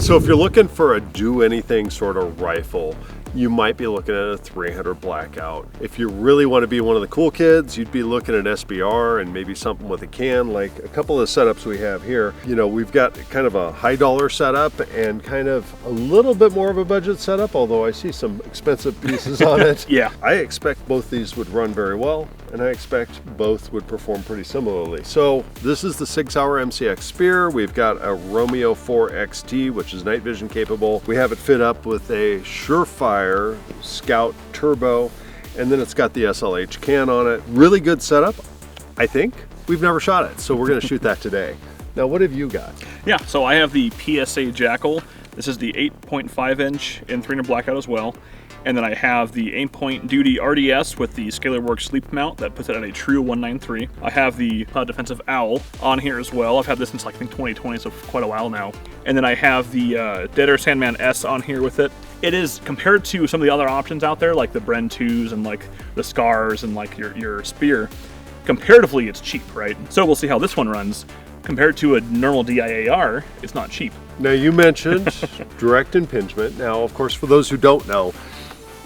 So if you're looking for a do-anything sort of rifle, you might be looking at a 300 blackout. If you really want to be one of the cool kids, you'd be looking at SBR and maybe something with a can, like a couple of setups we have here. You know, we've got kind of a high dollar setup and kind of a little bit more of a budget setup, although I see some expensive pieces on it. Yeah. I expect both these would run very well, and I expect both would perform pretty similarly. So this is the SIG Sauer MCX Spear. We've got a Romeo 4 XT, which is night vision capable. We have it fit up with a Surefire Scout Turbo, and then it's got the SLH can on it. Really good setup, I think. We've never shot it, so we're gonna shoot that today. Now, what have you got? Yeah, so I have the PSA JAKL. This is the 8.5 inch in 300 blackout as well. And then I have the Aimpoint Duty RDS with the Scalar Works sleep mount that puts it at a true 193. I have the Defensive Owl on here as well. I've had this since like, I think 2020, so for quite a while now. And then I have the Dead Air Sandman S on here with it. It is, compared to some of the other options out there, like the Bren 2s and like the Scars and like your Spear, comparatively it's cheap, right? So we'll see how this one runs. Compared to a normal DIAR, it's not cheap. Now you mentioned direct impingement. Now, of course, for those who don't know,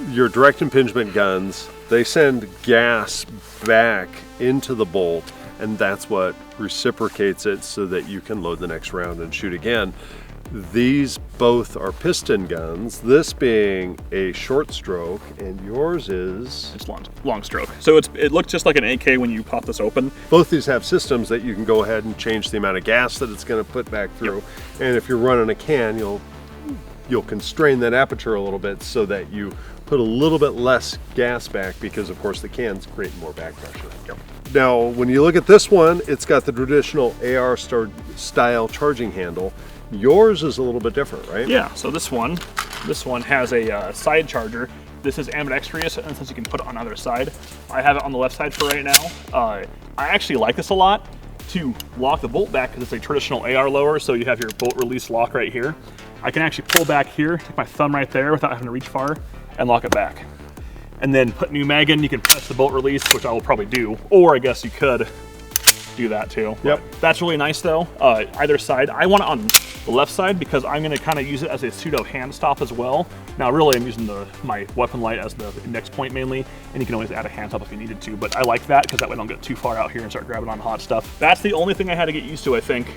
your direct impingement guns, they send gas back into the bolt, and that's what reciprocates it so that you can load the next round and shoot again. These both are piston guns, this being a short stroke, and yours is... It's long stroke. So it looks just like an AK when you pop this open. Both these have systems that you can go ahead and change the amount of gas that it's going to put back through. Yep. And if you're running a can, you'll constrain that aperture a little bit so that you put a little bit less gas back, because of course the can's creating more back pressure. Yep. Now, when you look at this one, it's got the traditional AR style charging handle. Yours is a little bit different, right? Yeah, so this one has a side charger. This is ambidextrous, and since you can put it on either side. I have it on the left side for right now. I actually like this a lot to lock the bolt back, because it's a traditional AR lower, so you have your bolt release lock right here. I can actually pull back here, take my thumb right there without having to reach far, and lock it back. And then put new mag in, you can press the bolt release, which I will probably do, or I guess you could do that too. Yep. That's really nice though, either side. I want it on the left side because I'm gonna kind of use it as a pseudo hand stop as well. Now really I'm using my weapon light as the index point mainly, and you can always add a hand stop if you needed to, but I like that because that way I don't get too far out here and start grabbing on hot stuff. That's the only thing I had to get used to, I think,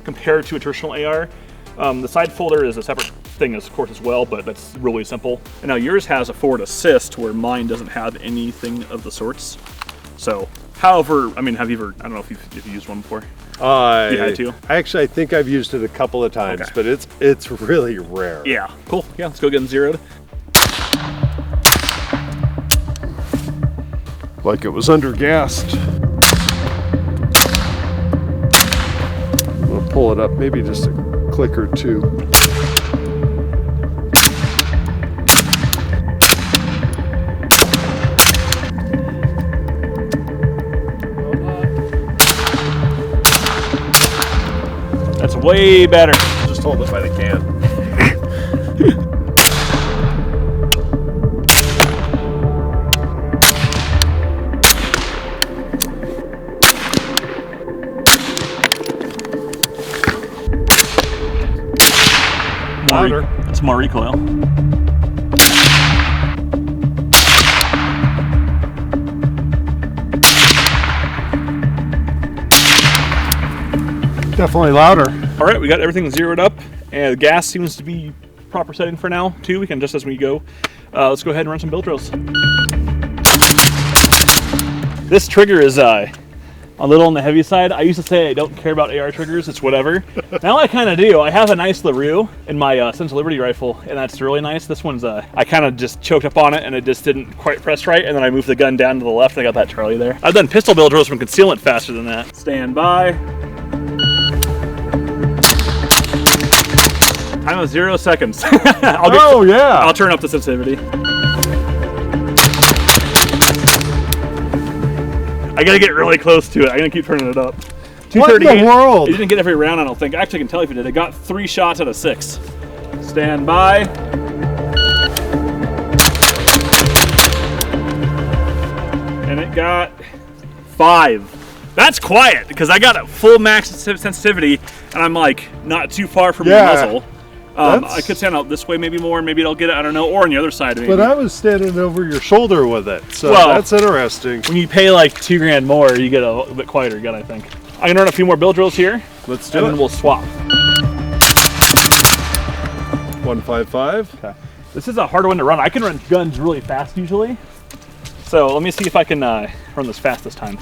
compared to a traditional AR. The side folder is a separate thing, of course, as well, but that's really simple. And now yours has a forward assist where mine doesn't have anything of the sorts. So, however, I mean, have you ever, I don't know if you've used one before? You had to? I think I've used it a couple of times, okay. But it's really rare. Yeah, cool. Yeah, let's go get them zeroed. Like it was under-gassed. I'm gonna pull it up, maybe just a click or two. That's way better. Just hold it by the can. Louder. It's more recoil. Definitely louder. All right, we got everything zeroed up, and the gas seems to be proper setting for now too. We can adjust as we go. Let's go ahead and run some build drills. This trigger is a little on the heavy side. I used to say I don't care about AR triggers, it's whatever. Now I kind of do. I have a nice LaRue in my Sons of Liberty rifle, and that's really nice. This one's, I kind of just choked up on it, and it just didn't quite press right, and then I moved the gun down to the left, and I got that Charlie there. I've done pistol build drills from concealment faster than that. Stand by. Time of 0 seconds. I'll turn up the sensitivity. I gotta get really close to it. I'm gonna keep turning it up. 238. What in the world? It didn't get every round, I don't think. Actually, I can tell if it did. It got 3 shots out of 6. Stand by. And it got 5. That's quiet because I got a full max sensitivity, and I'm like not too far from the muzzle. I could stand out this way maybe more, maybe it'll get it, I don't know, or on the other side maybe. But I was standing over your shoulder with it, so well, that's interesting. When you pay like $2 grand more, you get a little bit quieter gun, I think. I'm gonna run a few more bill drills here. Let's do it. And then we'll swap. 155. Okay. This is a harder one to run. I can run guns really fast usually. So let me see if I can run this fast this time.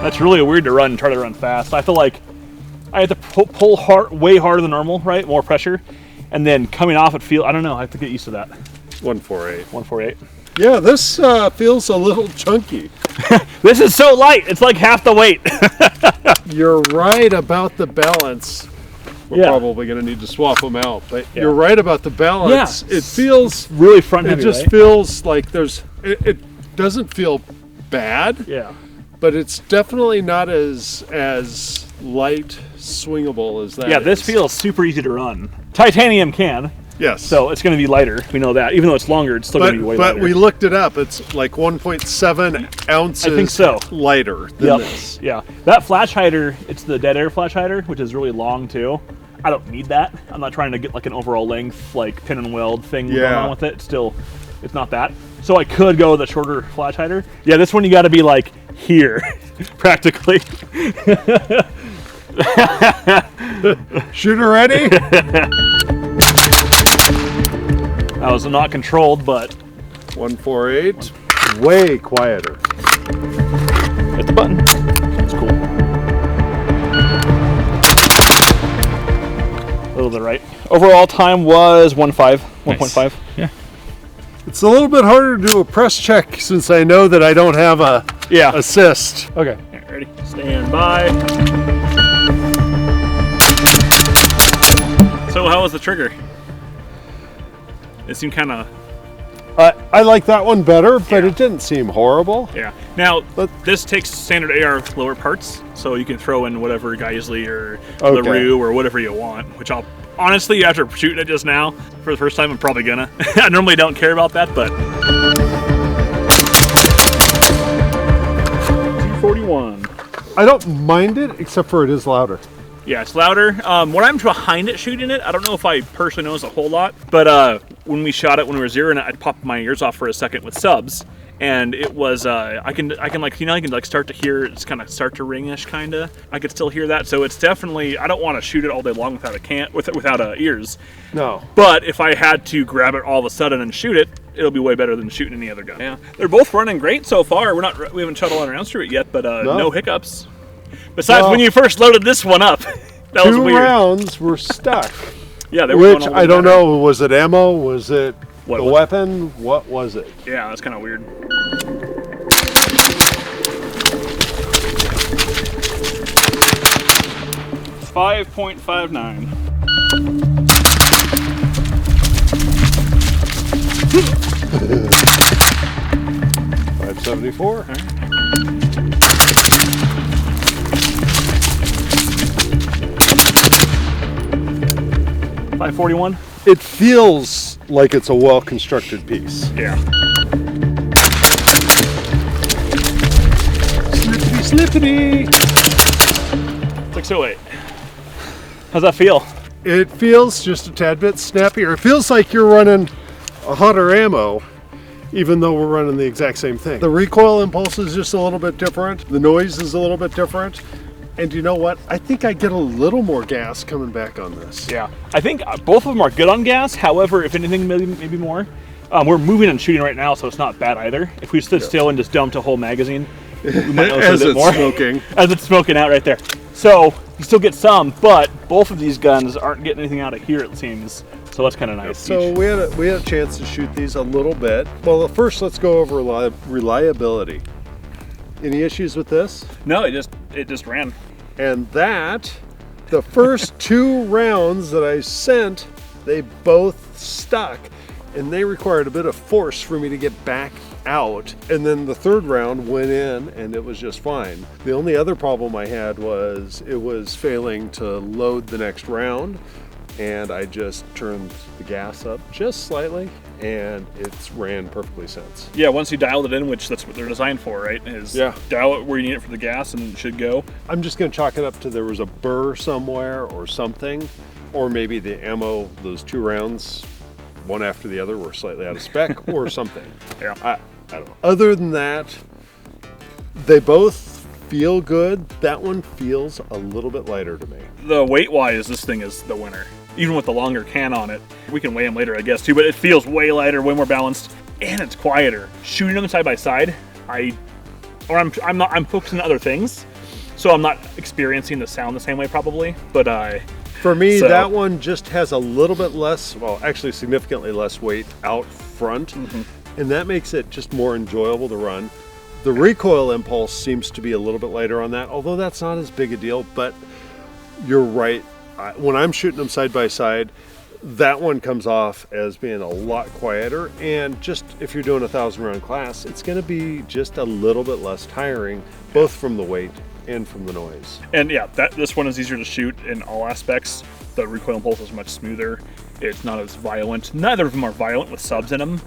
That's really weird to run and try to run fast. I feel like I have to pull hard, way harder than normal, right? More pressure. And then coming off it I don't know, I have to get used to that. 148. 148. Yeah, this feels a little chunky. This is so light, it's like half the weight. You're right about the balance. We're probably going to need to swap them out, but you're right about the balance. Yeah. It feels really front heavy, it just feels like it doesn't feel bad. Yeah. But it's definitely not as light swingable as that. Yeah, this feels super easy to run. Titanium can. Yes. So it's going to be lighter. We know that. Even though it's longer, it's still going to be way lighter. But we looked it up. It's like 1.7 ounces I think so. Lighter than this. Yeah. That flash hider, it's the dead air flash hider, which is really long too. I don't need that. I'm not trying to get like an overall length, like pin and weld thing going on with it. It's not that. So I could go with a shorter flash hider. Yeah, this one you got to be like here, practically. Shooter ready? That was not controlled, but 148. Way quieter. Hit the button. That's cool. A little bit right. Overall time was 1.5. Yeah. It's a little bit harder to do a press check since I know that I don't have a assist. Okay. Yeah, ready? Stand by. So how was the trigger? It seemed kind of... I like that one better, but it didn't seem horrible. Yeah. Now, this takes standard AR lower parts, so you can throw in whatever Geisley or LaRue or whatever you want, which I'll... Honestly, after shooting it just now, for the first time, I'm probably gonna. I normally don't care about that, but... 241. I don't mind it, except for it is louder. Yeah, it's louder. When I'm behind it shooting it, I don't know if I personally notice a whole lot, but when we shot it when we were zeroing it, I popped my ears off for a second with subs, and it was I can like, you know, I can like start to hear it's kind of start to ring-ish kind of. I could still hear that, so it's definitely, I don't want to shoot it all day long without ears. No. But if I had to grab it all of a sudden and shoot it, it'll be way better than shooting any other gun. Yeah, they're both running great so far. We haven't shot a lot of rounds through it yet, but no hiccups. Besides, when you first loaded this one up, that was weird. 2 rounds were stuck. Yeah, they were. Which I don't know. Was it ammo? Was it the weapon? What was it? Yeah, that's kind of weird. .59. 574. 541. It feels like it's a well-constructed piece. Yeah. Slippity, slippity. 608. How's that feel? It feels just a tad bit snappier. It feels like you're running a hotter ammo, even though we're running the exact same thing. The recoil impulse is just a little bit different. The noise is a little bit different. And you know what? I think I get a little more gas coming back on this. Yeah, I think both of them are good on gas. However, if anything, maybe more. We're moving and shooting right now, so it's not bad either. If we stood still and just dumped a whole magazine, we might notice a bit more. Smoking. As it's smoking out right there. So you still get some, but both of these guns aren't getting anything out of here, it seems. So that's kind of nice. So we had a chance to shoot these a little bit. Well, first let's go over reliability. Any issues with this? No, it just ran. And the first 2 rounds that I sent, they both stuck, and they required a bit of force for me to get back out. And then the 3rd round went in, and it was just fine. The only other problem I had was it was failing to load the next round, and I just turned the gas up just slightly, and it's ran perfectly since. Yeah, once you dialed it in, which that's what they're designed for, right? Is dial it where you need it for the gas and it should go. I'm just gonna chalk it up to there was a burr somewhere or something, or maybe the ammo, those 2 rounds, one after the other, were slightly out of spec or something. Yeah. I don't know. Other than that, they both feel good. That one feels a little bit lighter to me. The weight-wise, this thing is the winner. Even with the longer can on it. We can weigh them later, I guess, too, but it feels way lighter, way more balanced, and it's quieter. Shooting them side by side, I'm focusing on other things, so I'm not experiencing the sound the same way probably, but for me, that one just has a little bit less, well, actually significantly less weight out front, and that makes it just more enjoyable to run. The recoil impulse seems to be a little bit lighter on that, although that's not as big a deal, but you're right. When I'm shooting them side by side, that one comes off as being a lot quieter, and just if you're doing a 1,000-round class, it's going to be just a little bit less tiring, both from the weight and from the noise. And yeah, this one is easier to shoot in all aspects. The recoil impulse is much smoother. It's not as violent. Neither of them are violent with subs in them.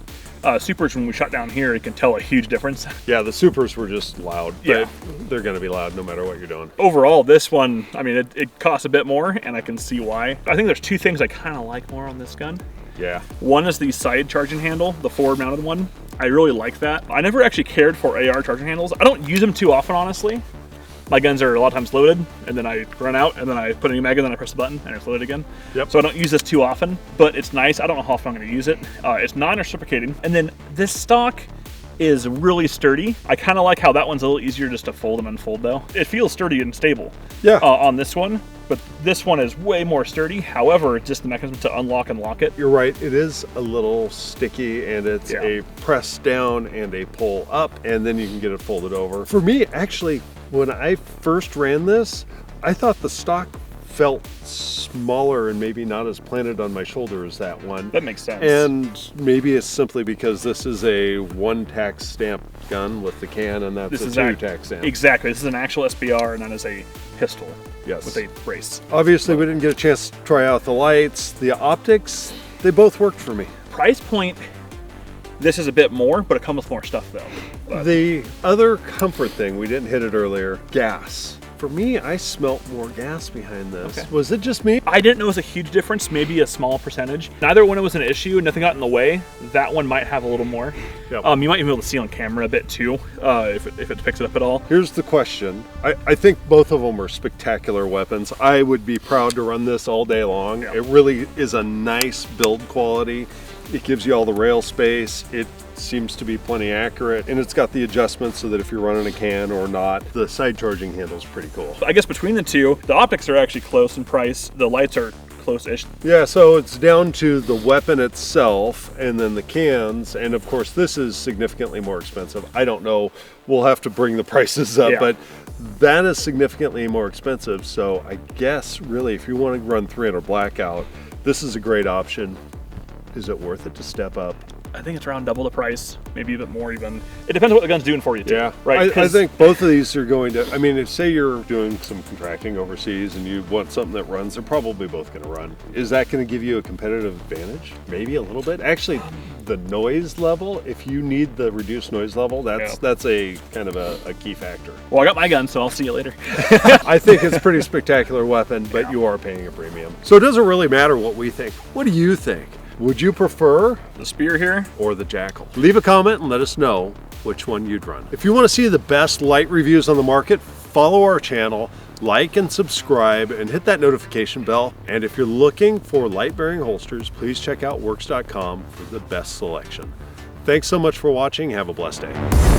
Supers, when we shot down here, you can tell a huge difference. Yeah, the supers were just loud. Yeah. They're going to be loud no matter what you're doing. Overall, this one, I mean, it costs a bit more, and I can see why. I think there's 2 things I kind of like more on this gun. Yeah. One is the side charging handle, the forward mounted one. I really like that. I never actually cared for AR charging handles. I don't use them too often, honestly. My guns are a lot of times loaded, and then I run out, and then I put a new mag in, and then I press the button, and it's loaded again. Yep. So I don't use this too often, but it's nice. I don't know how often I'm going to use it. It's non-reciprocating. And then this stock is really sturdy. I kind of like how that one's a little easier just to fold and unfold, though. It feels sturdy and stable on this one, but this one is way more sturdy. However, just the mechanism to unlock and lock it. You're right, it is a little sticky, and it's a press down and a pull up, and then you can get it folded over. For me, actually, when I first ran this, I thought the stock felt smaller and maybe not as planted on my shoulder as that one. That makes sense. And maybe it's simply because this is a 1 tax stamp gun with the can, and that's a 2 tax stamp. Exactly, this is an actual SBR, and that is a pistol. Yes. With a brace. Obviously, we didn't get a chance to try out the lights. The optics, they both worked for me. Price point, this is a bit more, but it comes with more stuff though. But the other comfort thing, we didn't hit it earlier, gas. For me, I smelt more gas behind this. Okay. Was it just me? I didn't know it was a huge difference, maybe a small percentage. Neither one was an issue, nothing got in the way. That one might have a little more. Yep. You might even be able to see on camera a bit too, if it picks it up at all. Here's the question. I think both of them are spectacular weapons. I would be proud to run this all day long. It really is a nice build quality. It gives you all the rail space. It seems to be plenty accurate, and it's got the adjustments so that if you're running a can or not, the side charging handle is pretty cool. I guess between the two, the optics are actually close in price. The lights are close-ish. Yeah, so it's down to the weapon itself and then the cans, and of course this is significantly more expensive. I don't know, we'll have to bring the prices up, but that is significantly more expensive. So I guess really if you want to run 300 blackout, this is a great option. Is it worth it to step up? I think it's around double the price, maybe a bit more even. It depends on what the gun's doing for you too. Yeah, right. I think both of these are going to, I mean, if say you're doing some contracting overseas and you want something that runs, they're probably both going to run. Is that going to give you a competitive advantage? Maybe a little bit. Actually, the noise level, if you need the reduced noise level, that's a kind of a key factor. Well, I got my gun, so I'll see you later. I think it's a pretty spectacular weapon, but you are paying a premium. So it doesn't really matter what we think. What do you think? Would you prefer the Spear here or the JAKL? Leave a comment and let us know which one you'd run. If you want to see the best light reviews on the market, follow our channel, like and subscribe, and hit that notification bell. And if you're looking for light bearing holsters, please check out Werkz.com for the best selection. Thanks so much for watching. Have a blessed day.